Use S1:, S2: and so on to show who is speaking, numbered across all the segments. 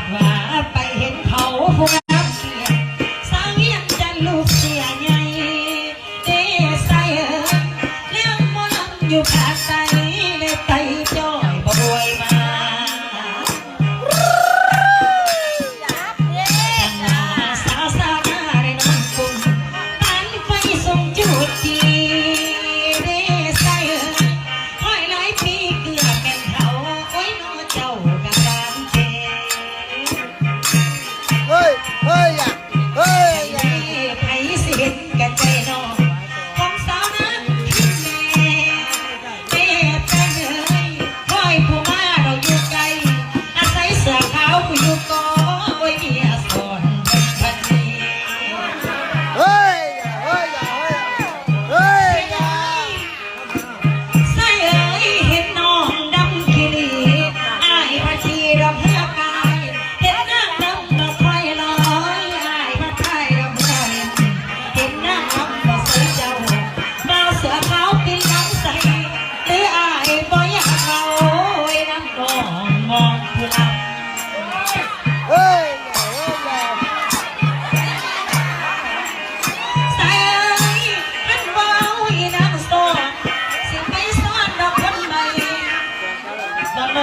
S1: ดว่าไปเห็นเขาผู้งามเกียรติสร้างเงียบจันลูกเสียใหญ่เดใส่เลี้ยงมอลำอยู่ภาคใต้ในไตจ้อยบ่รวยมา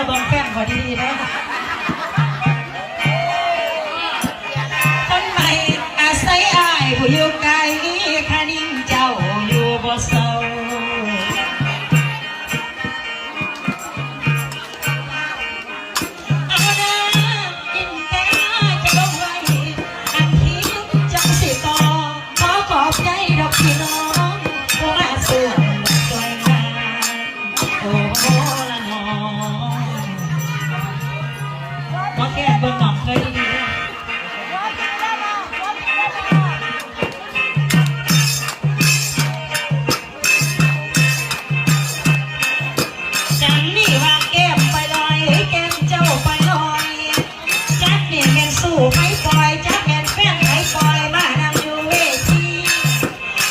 S1: บางแฟนพอดีนะคนใหม่อาศัยอายผู้อยู่ไกลคนิ่งเจ้าอยู่บ่เศร้าเอาเด้อกินแกงจะลงไว้อันที่จังสิต่อขอขอบใจดอกพี่น้องผู้มาส่วนสวยงามโอ้โหละน้องมาแก้เบิ่งหน่องเคยดีจังนี่ว่าแก้มไปลอยแก้มเจ้าไปลอยจักเนี่ยแม่นสู้ไม่ปล่อยจักแม่นแฟนไม่ปล่อยมานำอยู่เวที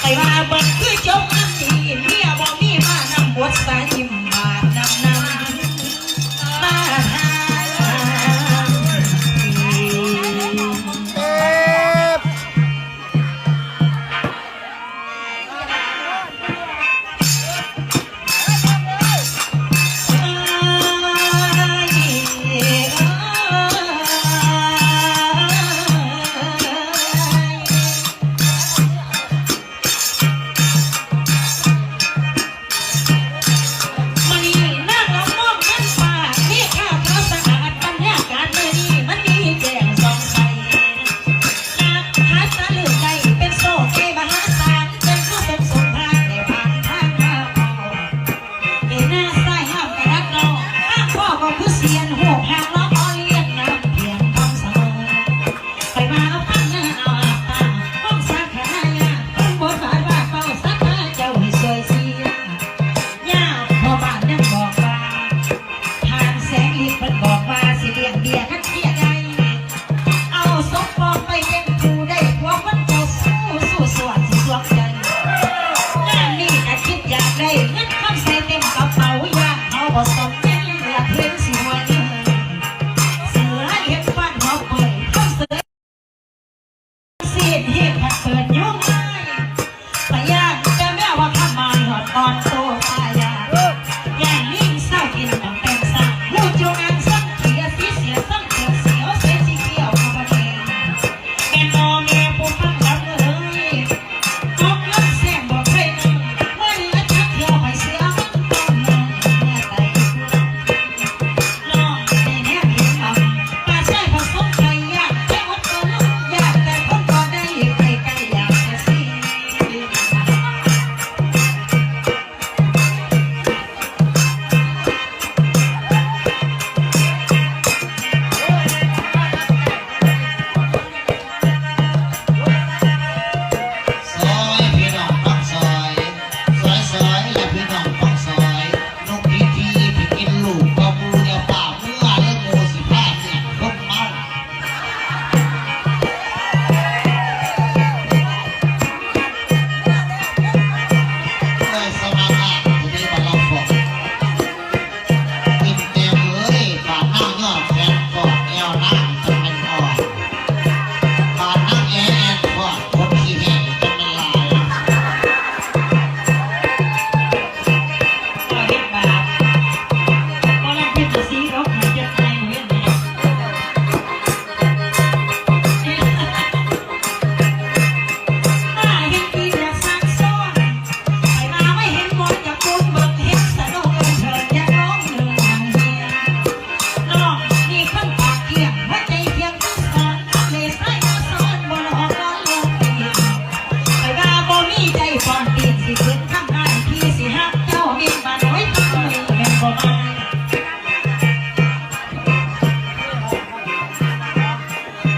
S1: ไปว่าเบิ่งคือจบน้ำดีเมียบ่มีมานำบทสายิ้มบาดนำมาหา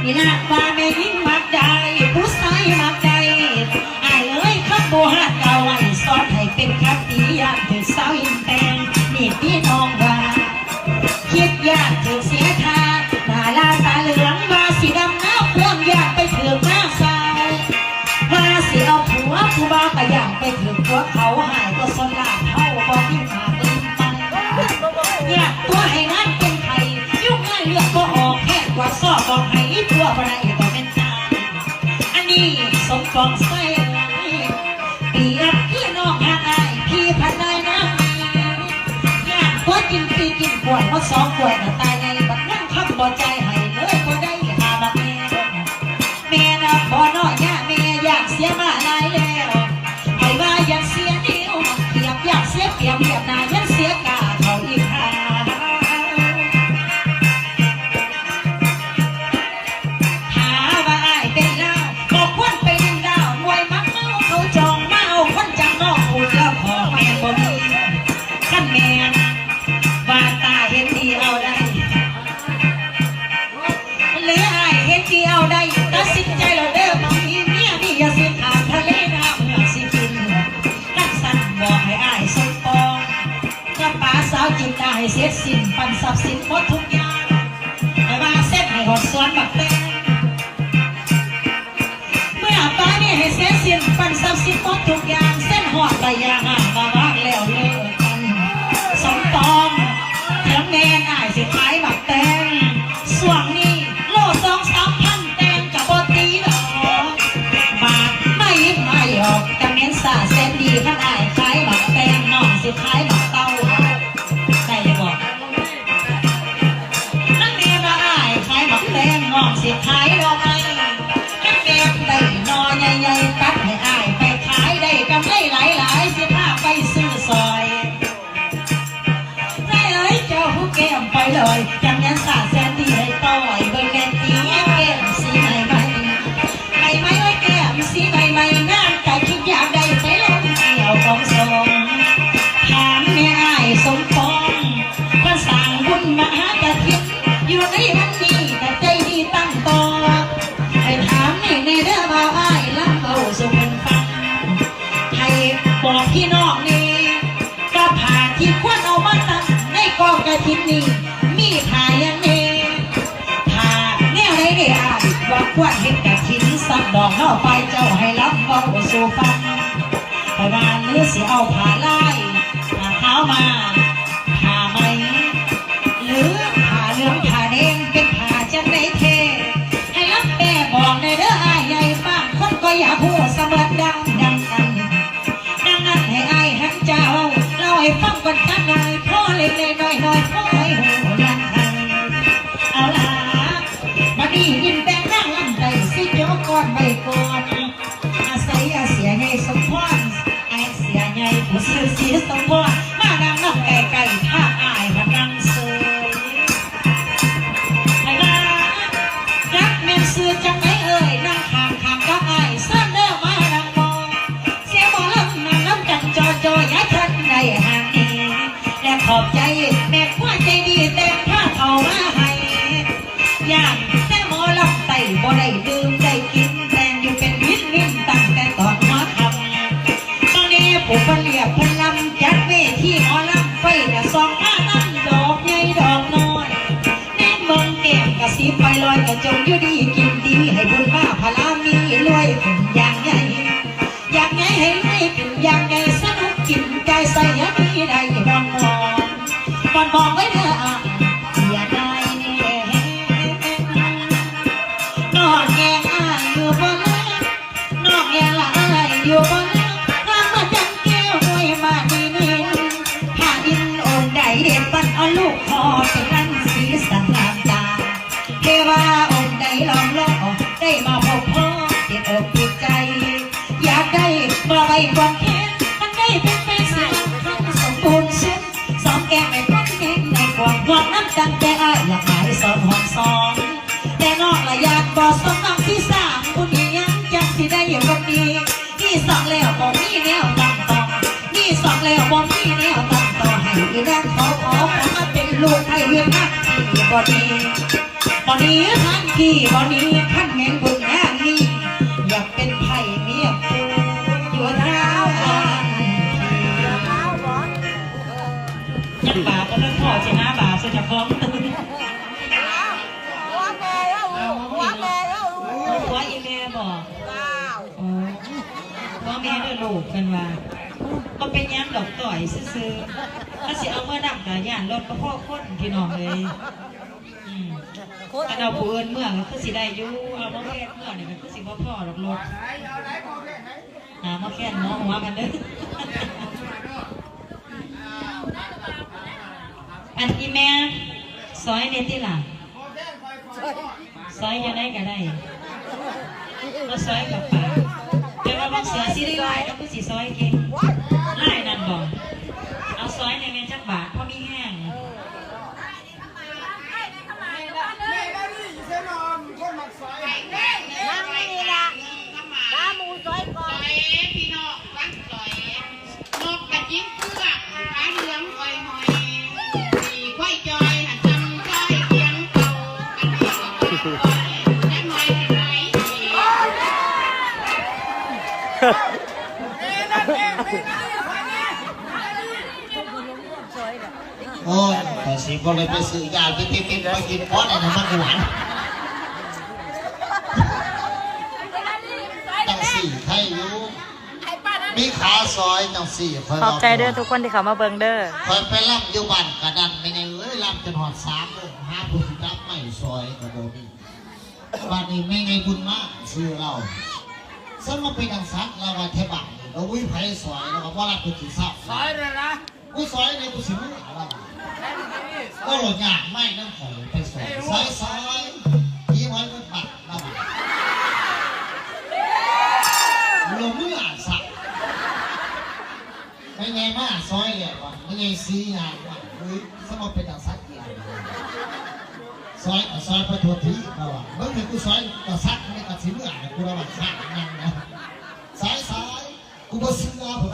S1: นี่ละว่าแม่ยิ่งมักใดผู้ชายมักใดอายเอ้ยขับโบหัดเก่าไว้สอนให้เป็นคับดีอยากถือสาวอินแปงนี่พี่น้องว่าคิดยากถือเสียทาหน้าลาตาเหลืองมาสีดำหน้าเพื่อนอยากไปถือหน้าสาวว่าสิเอาผัวผู้บ้าก็อยากไปถือผัวเขาหายก็สนลาเท่าบอกที่มาตีไปอยากตัวให้งานเป็นไทยยุ่งง่ายเลือกก็ออกแค่กว่าสอบบอกให้ตัวบ่ได้ก็เป็นตาอันนี้สมปองใส่เปียกพี่น้องหากอายพี่พันได้นะอยากตัวกินปีกินกล้วยเพราะสองกล้วยก็ตายในบัดนั่งคำบ่ใจให้เลยก็ได้หาบักแม่นะบ่น้อยย่าแม่อยากเสียมาหลายแล้วให้ว่าอยากเสียเดียวเปรียบอยากเสียเปรียบเรียบนายังเสียกาเขาอีกค่ะหาว่าอายเป็นเล่าบอกควรไปดึงดาวมวยมักเมาเขาจองมาเอาคนจังนอกพูดแล้วพอแม่บ่มีขั้นแม่ว่าตาเห็นดีเอาได้เหลืออายเห็นดีเอาได้ตัดสินใจแล้วเด้อบางทีเมียนี่อย่าสิถามทะเลน้ำเมื่อสิกินนั่นสั่นบอกให้อายสมปองถ้าป้าสาวจิตได้เสียสิ้นปันทรัพย์สินหมดทุกอย่างให้ว่าเส้นให้หดสวนบักแตงเมื่อป้านี่ให้เสียสิ้นปันทรัพย์สินหมดทุกอย่างเส้นหอดใบยางห่างมาบ้างแล้วเลิกกันสมปองเถียงแม่นอายสิขายบักแตงส่วงนี้โล2-3 พันแตงกับบตีดอกบาทไม่ยิ้มไม่ออกแต่เม้นสาเส้นดีขนาดขายบักแตงน้องสิขายบักเต้าใครบอกนั่นเมียมาอายขายบักแตงน้องสิขายดอกไม้นั่นเมียได้นอใหญ่ๆตัดให้อายไปขายได้กำไรหลายๆสิพาไปซื้อซอยได้เอ้ยเจ้าผู้แก้มไปเลยจังยันสาแสนดีให้ต่อยเบอร์แมนตีแก้มสีใหม่ใหม่ใหม่ใหม่แก้มสีใหม่ใหม่งามใจคิดอยากได้ไปลงเกี่ยวของสงถามแม่อายสมปองภาษาบุญมหากฐินอยู่ในวันนี้แต่ใจดีตั้งต่อให้ถามในเรื่องบ่าวอายลำเอาสุพรรณฟังให้บอกพี่น้องนี่ก็ผ่าที่ควรเอามาตั้งในกองกฐินนี้มีผ่ายังเนผ่าแนวไหนได้อายว่าควรเห็นกฐินสักดอกนอกไปเจ้าให้รับเอาสู่ฟังไปบ้านหรือสิเอาผ่าลายผ่าขาวมาผ่าไหมหรือผ่าเหลืองผ่าแดงเป็นผ่าจังในเทให้รับแม่บอกในเด้ออายใหญ่บ้างคนก็อยากพูดเสมือนดังกันดังนั้นให้อายหันเจ้าเล่าให้ฟังก่อนจังเลยพ่อเล็กๆน้อยๆพ่อให้หูยันทันเอาล่ะมาดียินแปลงนั่งลำใจสิเดี๋ยวก่อนใบก่อนอาศัยเสียไงสมพรไอเสียไงผู้ซื้อสีสมพรมานั่งนับไก่ท่าอายมานั่งเซยให้ล่ะรักแม่ซื้อจังไหนเอ่ยนั่งข้างกับอายเส้นเด้อมานั่งมองเสียบ่ลำนั่งน้ำจันจอย้ายทันในห่างนี้และขอบใจแม่พ่อใจดีแต่ผ้าเขามาให้ย่างแต่หมอลำไตบ่ได้ดื่มได้กินแต่อยู่เป็นวินตั้งแต่ตอนหัวค่ำตอนนี้ผมก็เรียกพลำจัดเวทีหมอลำไฟน่ะสองผ้านั่งดอกใหญ่ดอกน้อยแน่เมืองแก้มกระสีไปลอยกระจงอยู่ดีกินดีให้บุญมาพลามีรวยเป็นอย่างใหญ่อยากไงให้รวยเป็นอย่างใหญ่สนุกกินใจใส่ยักษ์ที่ได้มองไว้เถอะอย่าได้เนี่ยนอกแกงอายอยู่บนนอกแกงละอายอยู่บนทางมาจังแก้วหวยมาดีนินผ่าดินโอนใดเด็ดปันเอาลูกคอเป็นนั่นสีสันงามตาเทวาโอนใดลองลอกได้มาพบพ่อติดอกติดใจอยากได้มาไว้ความแค้นมันได้เป็นไปเสียสมบูรณ์สุดสองแก้มไม่พ้นเองในความหวังน้ำจังแต่อายอยากหายสอนหอมสองแต่นอกละยานบ่สองน้ำที่สามผู้นี้ยังจังสิได้อยู่คนดีนี่สองแล้วบ่มีแนวตั้งต่อนี่สองแล้วบ่มีแนวตั้งต่อให้อีนางขอมาเป็นลูกให้เวียนนักที่ บ่ดีบ่ดีทั้งกี่บ่ดีทั้งแห่งบุญแห่งนี้อยากเป็นไผ่เมียปูอยู่เท้าบ้านยังบาปก็ต้องพ่อจะหน้าบาปจะพร้อมตื่นหัวอีเมย์บอกหัวเมย์ด้วยลูกกันว่าก็เป็นย้ำดอกต่อยซื้อถ้าสิเอาเมื่อดับกับย่านรถก็พ่อค้นพี่น้องเลยถ้าเอาผู้อื่นเมื่อก็คือสิได้อยู่เอาพ่อแค่เมื่อเนี่ยมันคือสิพ่อหรอกรถหาพ่อแค่น้องหัวกันเด้ออันอีแม่ซอยเนติล่ะซอยจะได้ก็ได้มาซอยกับปากแต่ว่าบางเสือสิได้ไล่แล้วก็สิซอยเก่งไล่นั่นบอกเอาซอยในเมนจักบาทเพราะมีแห้ง
S2: พี่น้องวัดซอยนกกระจิ้งเพื่อกขาเหลืองหอยสีควายจอยหันจำจอยเกียงเก่ากันเดียวจะหน่อยไหน
S3: โอ้ยแต่สิก็เลยไปซื้อยาไปติดไปกินเพราะอะไรนะมันหวานจังสี่ไทยอยู่มีขาซอยจังสี่คอย
S4: ขอบใจเด้อทุกคนที่เขามาเบิ่งเด้อ
S3: คอยไปล่ำอยู่บ้านกระดันไม่ในล่ำจนหอด3 โมงหาผู้ที่รับไม่ซอยกระโดดนี่บ้านนี้ไม่ไงบุญมากซื้อเราสมมติเป็นดังซักเราว่าเทบังเราวิ่งไผ่ซอยเราว่าเราไปกินซับซอยเลยนะกูซอยในกูสิมึงอะไรก็หลงยากไม่น้ำข่อยไปซอยยี่ไว้ก็ปักเราลงมืออ่านสักไม่ไงมาซอยเลยวะไม่ไงซีงานวะหรือสมมติเป็นดังซักอย่างซอยไปทัวทีเราอ่ะเมื่อกี้กูซอยดังซักไม่กับสิมึงอ่านกูระหว่างข้างนั่งนะซอยกูบ่ซื้อเอาผม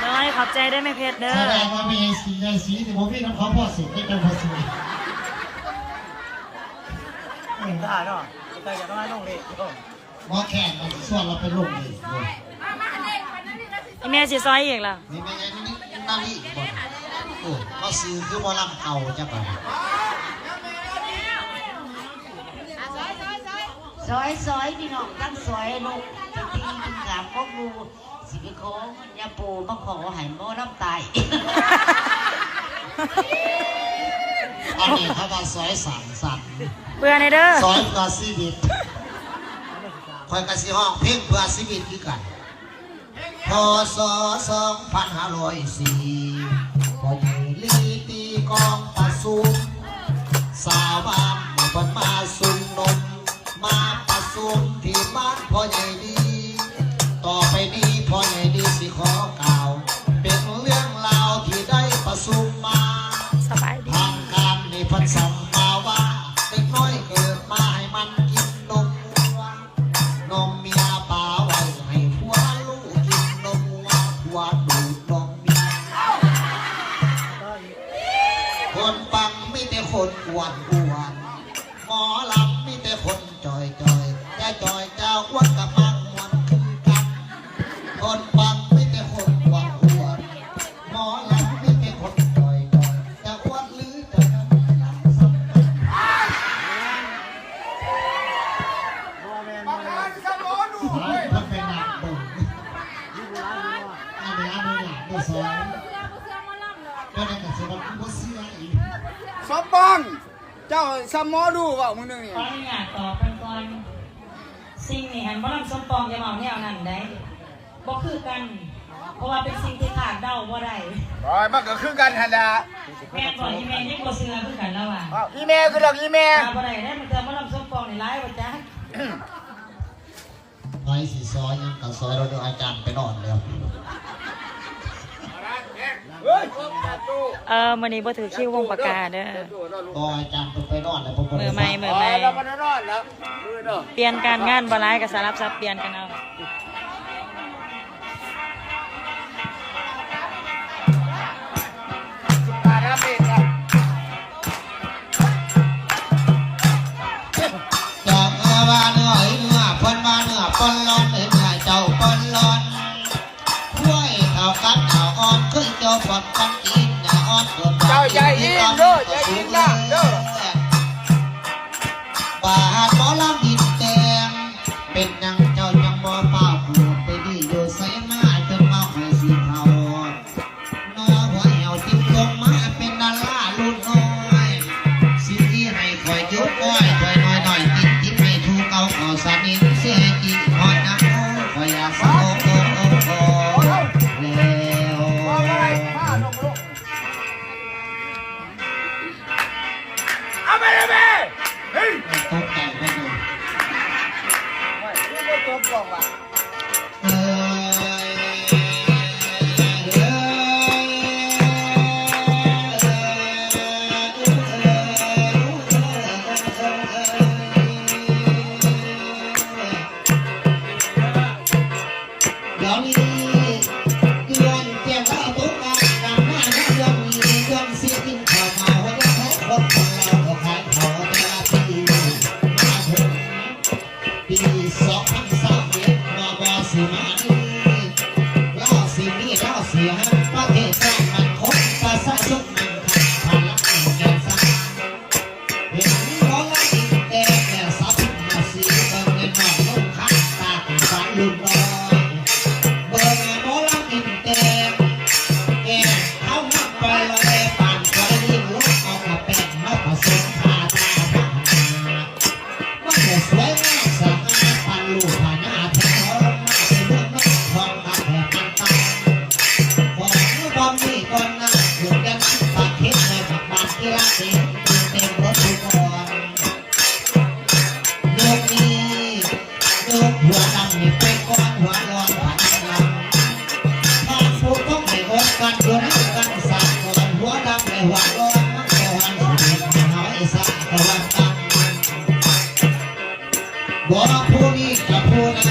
S4: น้อยขอบใจได้ไหมเพชรเด้อ
S3: แสดงว่ามีสีที่ผมพี่น้ำเขาพ่อสุดไม่เป็นพอสุด
S5: ได้เนาะแต่อย่าต้องให้ลงเลย
S3: มอแข่งมันส่วนเราเป็นลงเลย
S4: ไอแม่สิซอยอีกล่ะ
S3: นี่เป็นไงนี่นาลีบ่โอ้ก็ซื้อคือบ่ลำเก่าจังเลย
S1: ซอยพี่น้องตั้งซอยลูกจะตีกินกามก็ดูสิไปขอยาปูมาขอหายโม่น้ำตาย
S3: อันนี้เขาว่าซอยสั่น
S4: เบื่อในเด้อ
S3: ซอยเพื่อชีวิตคอยกระสีห้องเพลงเพื่อชีวิตคือกันพศ2504พอยีลีตีกองประสุมสาวบ้านบนมาสุนนมมาประสุมที่บ้านพ่อใหญ่ดีต่อไปนี้พ่อใหญ่ดีสิขอกล่าวเป็นเรื่องราวที่ได้ประสุมมาทางการในพันสัมมาว่าเด็กน้อยเกิดมาให้มันกินนมเมียป่าไว้ให้ผัวลูกกินนมผัวดูดนมเมียคนปังไม่แต่คนอ้วนหมอลำไม่แต่คนจอยแต่จอยเจ้าอ้วนกับมังมวนคือกันคนปังไม่แต่คนอ้วนหมอลำไม่แต่คนจอยจะอ้วนหรือจะหลังสักมันเป็นหนักบุญอันนี้อันนี้หนักด้วยซ้อนก็ในกระทรวงกูเสียอีก
S5: สปองเจ้าสมอดูว่ามึงนึงนี่
S1: ขออนุญาตตอบกันก่อนสิ่งนี้หันบ่ลำสมปองจะมาเนี่ยนั่นได้บ่คือกันเพราะว่าเป็นสิ่งที่ขาดเดาบ่ได้
S5: มันก็คือกันหั่นล่ะ
S1: แม่บอกอีแม่ยังบ่เชื่อคือกันแล้วว่ะ
S5: อีแม่คือดอกอีแม่
S1: บ่ได้ได้มันเจอบ่ลำสมปองนี่หลายว่าจัก
S3: ไปสิซอยยังกับซอยเราเดี๋ยวอาจารย์ไปนอนแล้ว
S4: มื้อนี้บ่ถือคิววงปากกาเด้อ
S3: ก็อาจารย์ไปนอนแล้วผม
S4: มือใหม่เปลี่ยนการงานบ่หลายก็สลับซับเปลี่ยนกันเอา
S3: ปนร้อนเมื่อเจ้าปนร้อนห้วยเขากัดเขาอ่อนคือเจ้าปนกันกินอย่าอ่อนเกิน
S5: เจ้าใจอินเด้อใจอินนะเด้อบ
S3: าดหมอลำดินแดงเป็นยังเจ้ายังบ่เฝ้าปลูกไปดีอยู่ใส่มาจนเมาให้สีเทานอหัวเหี่ยวจิ้มลงมาเป็นดารารุ่นน้อยสิที่ให้คอยยุบก้อยคอยน้อยหน่อยกินกินไม่ถูกเอาขอสานินเสียกินคอยนักโอ้คอยอยากสะโอ้โอ้โอ้โอ้แล้ว
S5: ว่าอะไรผ้าลงเอาไปเลยแม่เฮ้ย
S3: ตกแต่งให้ดู
S5: ไม่จบหรอกว่ะ
S3: เอ้ยเอ้เดี๋ยวนี้เดือนเจ็บแล้วตุ๊กตานำหน้าเดือนนี้เดือนสิกินข้าวเมาแล้วเขาคนเราก็ขายเขาแต่ละปีมาถึงปี2030มาบอสิมาดีเล่าสิมีเล่าเสียประเทศชาติมันคงประชาชนมันขัดพลังแก่สร้างเห็นร้องอินแต่แก่สับมาสีเงินเงินนองลงข้างตาสายลุงน้อยเบอร์หมอลำอินแต่แก่เข้ามาไปเลยปานไฟยิ่งลุกเอากระแป้งมาผสมทาตาบานมันจะสวยงามสง่าปันลูกผ่านหน้าแถวมาเป็นเรื่องนกทองมาแผ่ปันตาของความมีก่อนหน้าถูกยันปากเข็ดในผักบานที่รักเต็มเต็มรถทุกคนโลกนี้โลกหัวดำนี่เป็นก้อนหัวร้อนผ่านลำถ้าผู้ต้องให้อดกันหัวน้ำกันสาดก่อนหัวดำในหัวร้อนมันจะวันสุดหายสาดตะวันกัน บ่ผู้นี้กับผู้นั้น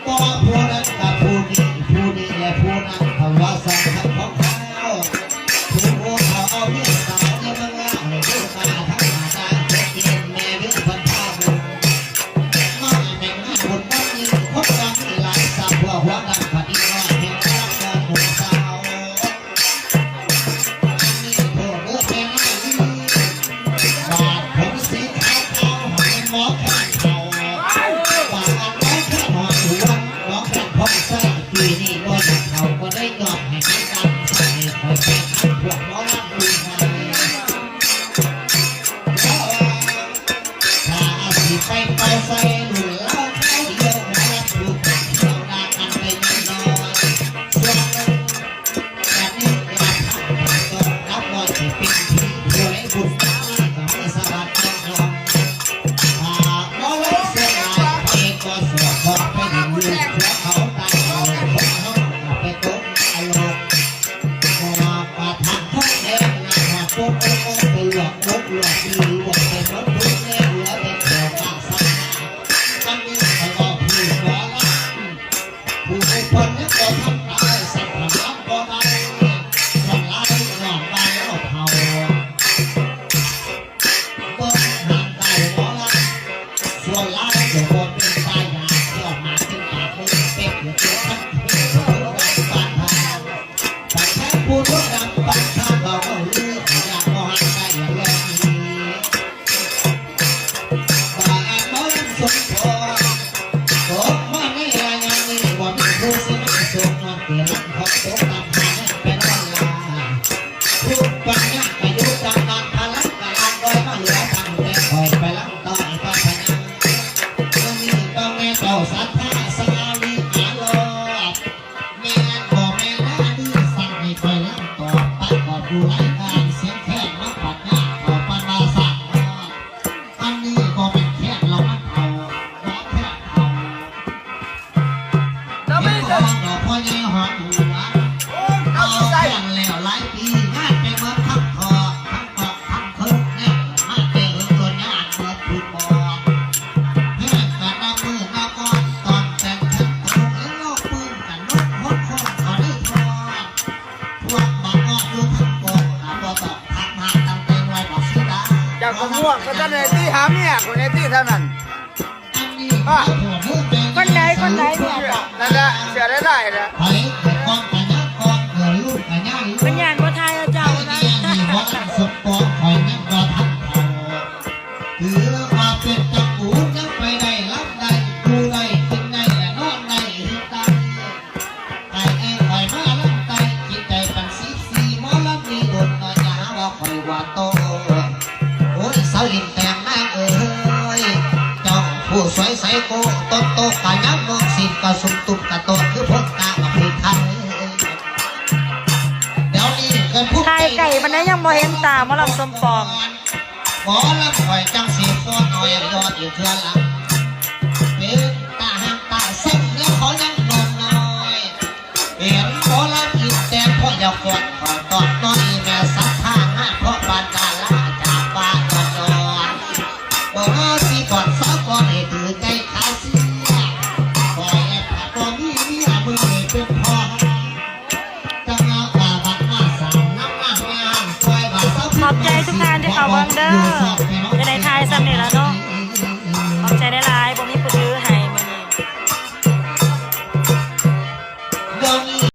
S3: บ่ผู้นั้นกับผู้นี้ผู้นี้และผู้นั้นเขาว่าสังขังของเขาผู้โอ้เขาเอาเรื่องสาวเนี่ยมาว่าให้ผู้ตาทั้งหาตาเกินแม่เรื่องพันธาบุญมาแม่งงานบุญบ้านนี้พบกันมีหลายสาวหัวหัวดำปฏิวัติแห่งรักกันหนุ่มสาวนี่โทษเรื่องแม่ง่ายดีบาดผมสีขาวขาวให้หมอแค่เขาบาดอันน้อยแค่หอหวนน้องแค่พบใส่ปีนี้ก็จะเขาก็ได้ยอมให้ให้กันใส่คอยเป็นพวกหมอลำดูไงถ้าสิไปเป่าใส่หลุนแล้วเท้าเดียวหมอลำดูกันเที่ยวนากันไปน้อยส่วนหนึ่งแบบนี้เวลาทำต้องรับรอยที่เป็นที่เพื่อให้บุญตาก็ไม่สบายใจนอนหมอลำเสียงายไปก็สวดขอไปดึงลูกหัวเขาตายเอาคนเขาไปตกอารมณ์พอประทับท้องแดงหน้าหัวปุ๊บโอ้โอ้ไปหลอกนกหลอกดีหลอกไปรถทุกแน่เหลือแต่เขียวปากซ่ามันมีใครบอกผู้หมอลำผู้เป็นคนนี้ก็ทำได้สักทำก็ได้ทำลายหลอกไปแล้วเผาเบิ้งหางได้หมอลำส่วนลายจะบนเป็นตายาเที่ยวมาเป็นปากมือเป็ดอยู่เจ้าทั้งที่ผู้ดำปานทางแต่แค่ผู้ดำปานทางเราก็รู้อยากมองได้อย่างแรงนี้บาดหมอลำสมพรตกมาในรายงานนี้ว่ามีผู้สิมาส่งนอนเกลือขอบตกตามทางเป็นวันลาผู้ปัญญาไปอยู่ตามนานพลังกำลังโดยมาเหลือทางแต่คอยไปลังต่อยก็พนังต้องมีต้องแม่เจ้าสัทธาสาลีหาลอดแม่บอกแม่ลาดีสั่งให้คอยลังต่อปัดกอดดูรายการเสียงแค่มาปัดหน้าขอปันมาสั่งอันนี้ก็เป็นแค่เรามันเผาน้องแค่เผา
S5: แล้วไม่
S3: เห็น
S5: จะ
S3: หอดอกพ่อใหญ่หอดหัว
S5: เอา
S3: เอา
S5: ใจ
S3: แข่งแล้วหลายปีงานไปเมื่อทั้งคอทั้งปอกทั้งคึกเนี่ยมาเจอตัวงานเมื่อถูกบอกแค่กันน้ำมือน้ำมอนตอนแต่งทั้งตัวแล้วโลกปืนกันนกฮดคงเขาได้ทอดพวกบังออกอยู่ทั้งกองหาบ่ตอบทักมาตั้งแต่ไว้บอกสิดา
S5: จากผมม่วงก็จะในที่หาเมียคนในที่เท่านั้น
S3: อันนี้เขาหัวมือเป็น
S4: คนไหนเนี่ย
S5: นั่นแหละเสียได้ได้นะ
S3: ไผเกิดกองกันยักกองเกิดลูกกันยัก
S4: เป็นยานบ่ทายเอาเจ้านะ
S3: มีวัดสุดปองคอยยังรอทันเขาถือว่าเป็นจังหูยังไปได้รับได้ดูได้กินได้และนอนได้เห็นได้ไอ้แองคอยมาลำไตจิตใจปันสีสีหมอลำมีดนน้อยหาว่าคอยว่าโตโอ้ยสาวอินแต่งนางเอ้ยเจ้าผู้สวยใสโกโตโตกะยักน้องสิกะสุมตุกกะโตคือพดตากับพี่คันเดี๋ยวนี้เกินพูด
S4: ทายไก่มันได้ยังบ่เห็นตาหมอลำสมปอง
S3: หมอลำคอยจังสีฟ้อนน้อยยอดอยู่เทือนหลังเป็นตาหักตาส้มแล้วเขายังนอนน้อยเห็นหมอลำอินแต่งพ่ออยากกอดขอตอดน้อยแม่สักท่าห้าเพราะบานดาลาจากบ้านนอนบอกว่าสีกอดสาวกอดให้ถือใจขาเสียคอยแอบผัดตัวมีเมียมือเป็นพ่อจังเอาว่าบักมาสามน้ำมางามคอยว่าสาว
S4: ขอบใจทุกท่านที่เข้าเบิ่งเด้อจะได้ทายสำเร็จแล้วเนาะ